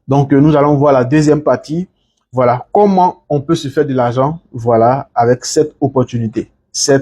Donc, nous allons voir la deuxième partie. Voilà, comment on peut se faire de l'argent, voilà, avec cette opportunité, ces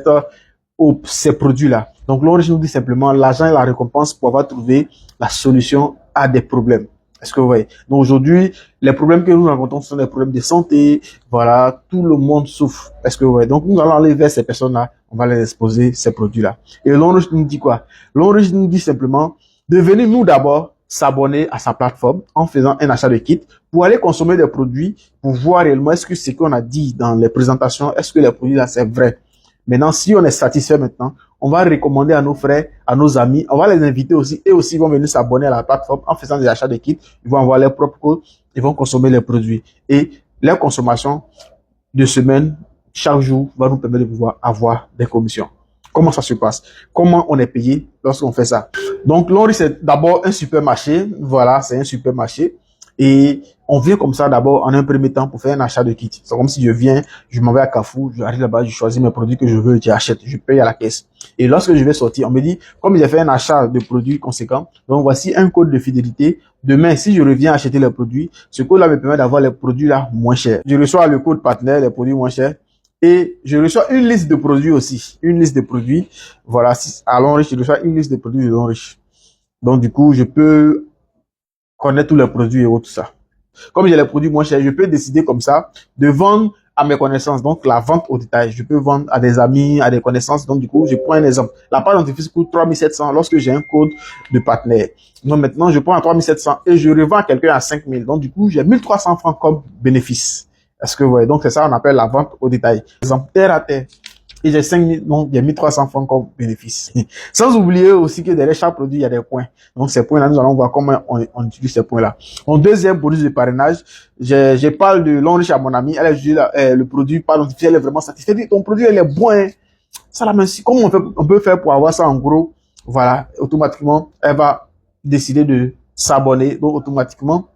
produits-là. Donc, l'origine nous dit simplement l'argent est la récompense pour avoir trouvé la solution à des problèmes. Est-ce que vous voyez? Donc, aujourd'hui, les problèmes que nous rencontrons sont des problèmes de santé. Voilà, tout le monde souffre. Est-ce que vous voyez? Donc, nous allons aller vers ces personnes-là. On va les exposer ces produits-là. Et l'origine nous dit quoi? L'origine nous dit simplement de venir nous d'abord s'abonner à sa plateforme en faisant un achat de kit pour aller consommer des produits, pour voir réellement est-ce que ce qu'on a dit dans les présentations, est-ce que les produits là c'est vrai. Maintenant, si on est satisfait maintenant, on va recommander à nos frères, à nos amis, on va les inviter aussi, et aussi ils vont venir s'abonner à la plateforme en faisant des achats de kits, ils vont avoir leur propre code, ils vont consommer les produits. Et leur consommation de semaine, chaque jour, va nous permettre de pouvoir avoir des commissions. Comment ça se passe? Comment on est payé lorsqu'on fait ça? Donc, Lonry, c'est d'abord un supermarché. Voilà, c'est un supermarché. Et on vient comme ça d'abord en un premier temps pour faire un achat de kit. C'est comme si je viens, je m'en vais à Carrefour, j'arrive là-bas, je choisis mes produits que je veux, j'achète, je paye à la caisse. Et lorsque je vais sortir, on me dit, comme j'ai fait un achat de produits conséquents, donc voici un code de fidélité. Demain, si je reviens acheter les produits, ce code-là me permet d'avoir les produits là moins chers. Je reçois le code partenaire, les produits moins chers. Et je reçois une liste de produits aussi. Une liste de produits. Voilà, à Lonrich, je reçois une liste de produits de Lonrich. Donc, du coup, je peux connaître tous les produits et tout ça. Comme j'ai les produits moins chers, je peux décider comme ça de vendre à mes connaissances. Donc, la vente au détail. Je peux vendre à des amis, à des connaissances. Donc, du coup, je prends un exemple. La pâte dentifrice coûte 3700 lorsque j'ai un code de partenaire. Donc, maintenant, je prends à 3700 et je revends à quelqu'un à 5000. Donc, du coup, j'ai 1300 francs comme bénéfice. Est-ce que vous voyez? Donc, c'est ça, on appelle la vente au détail. Exemple, terre à terre. Et j'ai 5000, donc il y a 1300 francs comme bénéfice. Sans oublier aussi que derrière chaque produit, il y a des points. Donc, ces points-là, nous allons voir comment on utilise ces points-là. Mon deuxième bonus de parrainage, je parle de Lonrich à mon ami. Elle a dit, le produit, par exemple, elle est vraiment satisfaite. Ton produit, elle est bon, hein. Ça, la même, comment on peut faire pour avoir ça en gros? Voilà. Automatiquement, elle va décider de s'abonner. Donc, automatiquement,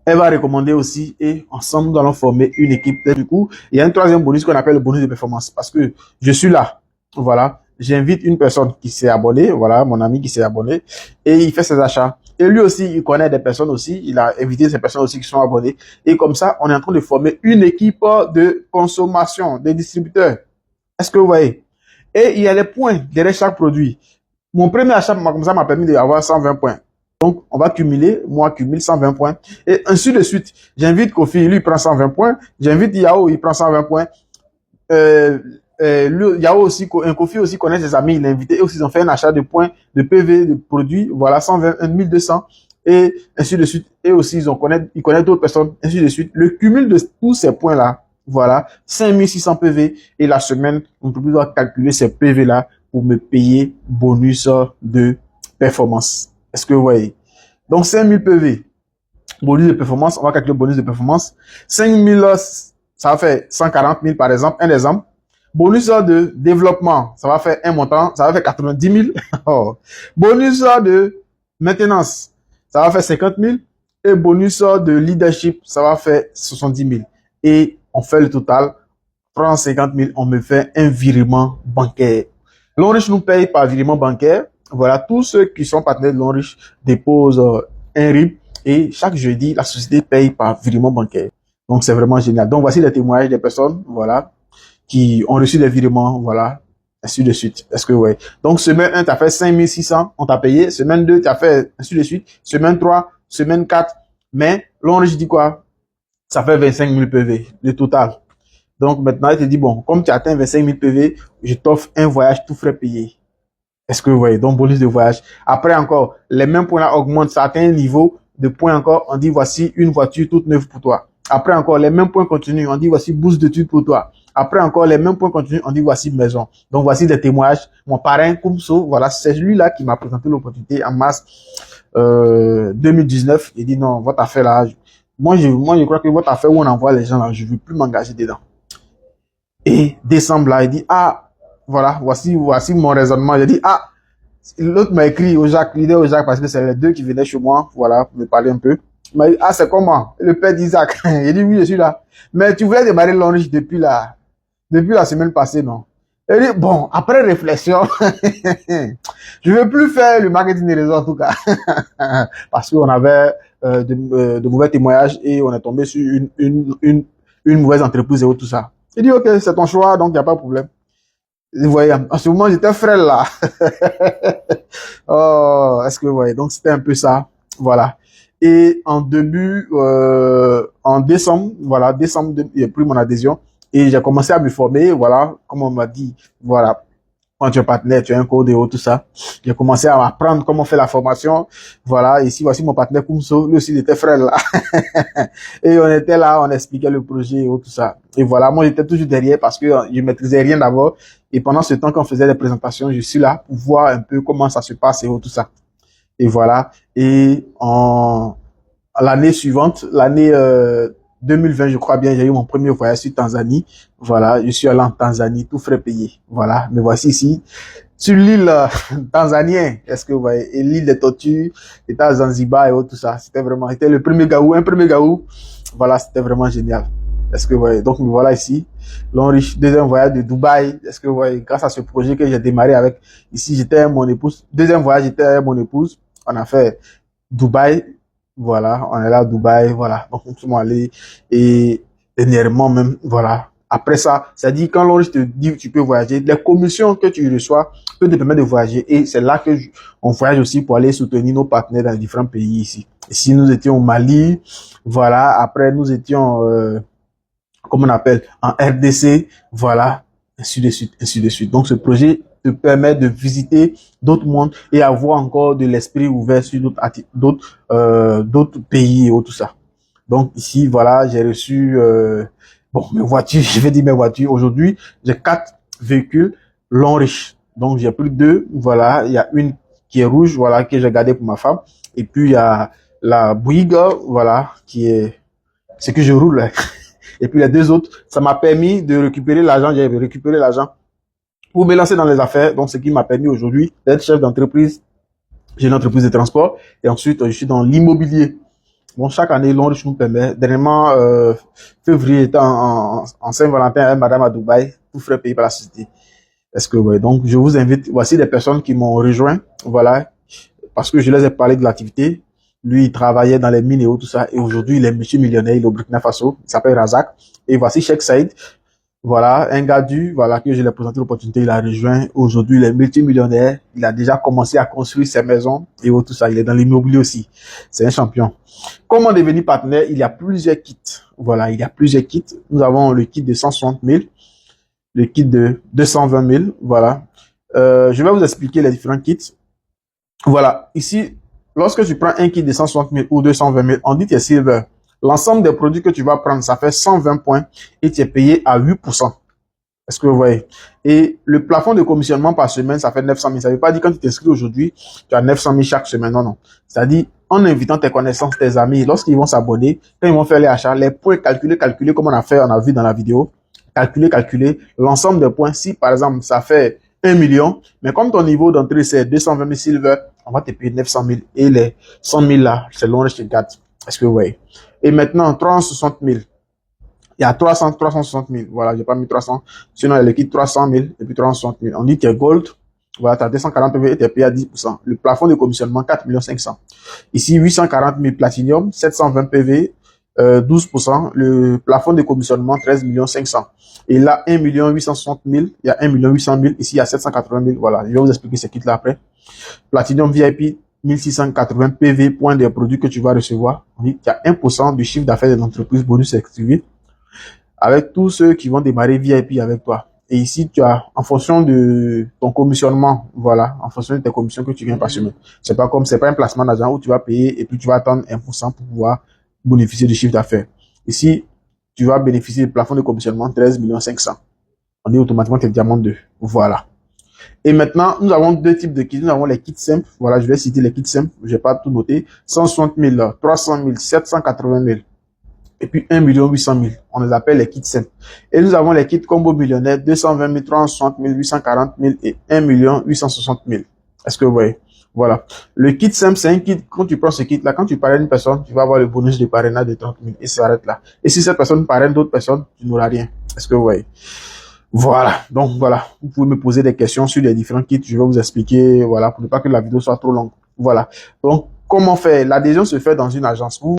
elle va recommander aussi et ensemble, nous allons former une équipe. Et du coup, il y a un troisième bonus qu'on appelle le bonus de performance parce que je suis là. Voilà. J'invite une personne qui s'est abonnée. Voilà, mon ami qui s'est abonné et il fait ses achats. Et lui aussi, il connaît des personnes aussi. Il a invité ces personnes aussi qui sont abonnées. Et comme ça, on est en train de former une équipe de consommation, des distributeurs. Est-ce que vous voyez? Et il y a les points derrière chaque produit. Mon premier achat, comme ça, m'a permis d'avoir 120 points. Donc, on va cumuler, moi, cumule 120 points. Et ainsi de suite. J'invite Kofi, lui, il prend 120 points. J'invite Yao, il prend 120 points. Yao aussi, Kofi aussi connaît ses amis, il l'a invité. Et aussi, ils ont fait un achat de points, de PV, de produits. Voilà, 120, 1200. Et ainsi de suite. Et aussi, ils connaissent d'autres personnes. Ainsi de suite. Le cumul de tous ces points-là, voilà, 5600 PV. Et la semaine, on peut pouvoir calculer ces PV-là pour me payer bonus de performance. Est-ce que vous voyez? Donc, 5000 PV, bonus de performance, on va calculer le bonus de performance. 5000, ça va faire 140 000 par exemple, un exemple. Bonus de développement, ça va faire un montant, ça va faire 90 000. Oh. Bonus de maintenance, ça va faire 50 000. Et bonus de leadership, ça va faire 70 000. Et on fait le total, prend 50 000, on me fait un virement bancaire. Lonrich nous paye par virement bancaire. Voilà, tous ceux qui sont partenaires de Lonrich déposent un RIB et chaque jeudi, la société paye par virement bancaire. Donc, c'est vraiment génial. Donc, voici les témoignages des personnes, voilà, qui ont reçu des virements, voilà, ainsi de suite. Est-ce que vous voyez? Donc, semaine 1, tu as fait 5600, on t'a payé. Semaine 2, tu as fait ainsi de suite. Semaine 3, semaine 4. Mais Lonrich dit quoi? Ça fait 25 000 PV, le total. Donc, maintenant, il te dit, bon, comme tu as atteint 25 000 PV, je t'offre un voyage tout frais payé. Est-ce que vous voyez? Donc, bonus de voyage. Après encore, les mêmes points là augmentent. Ça atteint un niveau de points encore. On dit, voici une voiture toute neuve pour toi. Après encore, les mêmes points continuent. On dit, voici bourse d'études pour toi. Après encore, les mêmes points continuent. On dit, voici maison. Donc, voici des témoignages. Mon parrain, Koumso, voilà, c'est lui-là qui m'a présenté l'opportunité en mars 2019. Il dit, non, votre affaire là, moi, je crois que votre affaire où on envoie les gens là, je ne veux plus m'engager dedans. Et décembre là, il dit, ah, voilà, voici mon raisonnement. J'ai dit, ah, l'autre m'a écrit au Jacques, l'idée au Jacques, parce que c'est les deux qui venaient chez moi, voilà, pour me parler un peu. Il m'a dit, ah, c'est comment? Le père d'Isaac. J'ai dit, oui, je suis là. Mais tu voulais démarrer Lonrich depuis la semaine passée, non? Il dit, bon, après réflexion, je veux plus faire le marketing des réseaux, en tout cas. Parce qu'on avait, de mauvais témoignages et on est tombé sur une mauvaise entreprise et tout ça. Il dit, ok, c'est ton choix, donc il n'y a pas de problème. Vous voyez, en ce moment, j'étais frêle là. Oh, est-ce que vous voyez? Donc, c'était un peu ça. Voilà. Et en décembre, voilà, décembre, j'ai pris mon adhésion et j'ai commencé à me former, voilà, comme on m'a dit, voilà. Quand tu es partenaire, tu as un code et tout ça. J'ai commencé à apprendre comment faire la formation. Voilà. Ici, voici mon partenaire Koumso. Lui aussi, il était frère là. Et on était là, on expliquait le projet et tout ça. Et voilà. Moi, j'étais toujours derrière parce que je maîtrisais rien d'abord. Et pendant ce temps qu'on faisait des présentations, je suis là pour voir un peu comment ça se passe et tout ça. Et voilà. Et l'année suivante, l'année 2020, je crois bien, j'ai eu mon premier voyage sur Tanzanie. Voilà, je suis allé en Tanzanie, tout frais payé. Voilà, me voici ici, sur l'île tanzanienne. Est-ce que vous voyez? Et l'île des tortues, c'était à Zanzibar et tout ça. C'était le premier gaou, un premier gaou. Voilà, c'était vraiment génial. Est-ce que vous voyez? Donc, me voilà ici. L'enrichi, deuxième voyage de Dubaï. Est-ce que vous voyez? Grâce à ce projet que j'ai démarré avec, ici, j'étais mon épouse. Deuxième voyage, j'étais mon épouse. On a fait Dubaï. Voilà, on est là à Dubaï, voilà. Donc, nous sommes allés et dernièrement même, voilà. Après ça, ça dit quand l'on te dit tu peux voyager, les commissions que tu reçois peuvent te permettre de voyager et c'est là que on voyage aussi pour aller soutenir nos partenaires dans différents pays ici. Ici, nous étions au Mali, voilà. Après, nous étions, comme on appelle, en RDC, voilà, ainsi de suite, ainsi de suite. Donc, ce projet te permet de visiter d'autres mondes et avoir encore de l'esprit ouvert sur d'autres pays et tout ça. Donc, ici, voilà, j'ai reçu, bon, mes voitures, je vais dire mes voitures. Aujourd'hui, j'ai 4 véhicules long riche. Donc, j'ai pris 2, voilà. Il y a une qui est rouge, voilà, que j'ai gardée pour ma femme. Et puis, il y a la Bouygues, voilà, qui est, ce que je roule. Et puis les 2 autres, ça m'a permis de récupérer l'argent. J'ai récupéré l'argent pour me lancer dans les affaires. Donc, ce qui m'a permis aujourd'hui d'être chef d'entreprise. J'ai une entreprise de transport. Et ensuite, je suis dans l'immobilier. Bon, chaque année, l'Onriche nous permet. Dernièrement, février, j'étais en Saint-Valentin avec madame à Dubaï, tout frais payé par la société. Est-ce que, ouais. Donc, je vous invite. Voici des personnes qui m'ont rejoint. Voilà. Parce que je les ai parlé de l'activité. Lui, il travaillait dans les mines et tout ça. Et aujourd'hui, il est multimillionnaire. Il est au Burkina Faso. Il s'appelle Razak. Et voici Cheikh Saïd. Voilà, un gars voilà, que je lui ai présenté l'opportunité. Il a rejoint. Aujourd'hui, il est multimillionnaire. Il a déjà commencé à construire ses maisons et tout ça. Il est dans l'immobilier aussi. C'est un champion. Comment devenir partenaire? Il y a plusieurs kits. Voilà, il y a plusieurs kits. Nous avons le kit de 160 000, le kit de 220 000. Voilà. Je vais vous expliquer les différents kits. Voilà. Ici, lorsque tu prends un kit de 160 000 ou 220 000, on dit que c'est silver. L'ensemble des produits que tu vas prendre, ça fait 120 points et tu es payé à 8%. Est-ce que vous voyez? Et le plafond de commissionnement par semaine, ça fait 900 000. Ça ne veut pas dire quand tu t'inscris aujourd'hui, tu as 900 000 chaque semaine. Non, non. C'est-à-dire, en invitant tes connaissances, tes amis, lorsqu'ils vont s'abonner, quand ils vont faire les achats, les points calculés, comme on a vu dans la vidéo, calculer l'ensemble des points. Si, par exemple, ça fait 1 million, mais comme ton niveau d'entrée, c'est 220 000 silver, on va te payer 900 000 et les 100 000 là, c'est l'on je te garde. Est-ce que vous voyez? Et maintenant, 360 000. Il y a 360 000. Voilà, j'ai pas mis 300. Sinon, il y a le kit 300 000 et puis 360 000. On dit que gold. Voilà, tu as 240 PV et tu es payé à 10%. Le plafond de commissionnement, 4 500 000. Ici, 840 000 platinum, 720 PV, 12%. Le plafond de commissionnement, 13 500 000. Et là, 1 860 000. Il y a 1 800 000. Ici, il y a 780 000. Voilà, je vais vous expliquer ce kit-là après. Platinum VIP, 1680 PV, points des produits que tu vas recevoir. On dit qu'il y a 1% du chiffre d'affaires de l'entreprise bonus activé avec tous ceux qui vont démarrer VIP avec toi. Et ici, tu as, en fonction de ton commissionnement, voilà, en fonction de tes commissions que tu gagnes par semaine. C'est pas un placement d'argent où tu vas payer et puis tu vas attendre 1% pour pouvoir bénéficier du chiffre d'affaires. Ici, tu vas bénéficier du plafond de commissionnement 13 500 000. On dit automatiquement que tu es diamant 2. Voilà. Et maintenant, nous avons 2 types de kits. Nous avons les kits simples. Voilà, je vais citer les kits simples. Je n'ai pas tout noté. 160 000, 300 000, 780 000. Et puis 1 800 000. On les appelle les kits simples. Et nous avons les kits combo millionnaire, 220 000, 360 000, 840 000 et 1 860 000. Est-ce que vous voyez? Voilà. Le kit simple, c'est un kit, quand tu prends ce kit-là, quand tu parraines une personne, tu vas avoir le bonus de parrainage de 30 000 et ça s'arrête là. Et si cette personne parraine d'autres personnes, tu n'auras rien. Est-ce que vous voyez? Voilà. Donc, voilà. Vous pouvez me poser des questions sur les différents kits. Je vais vous expliquer, voilà, pour ne pas que la vidéo soit trop longue. Voilà. Donc, comment faire? L'adhésion se fait dans une agence. Vous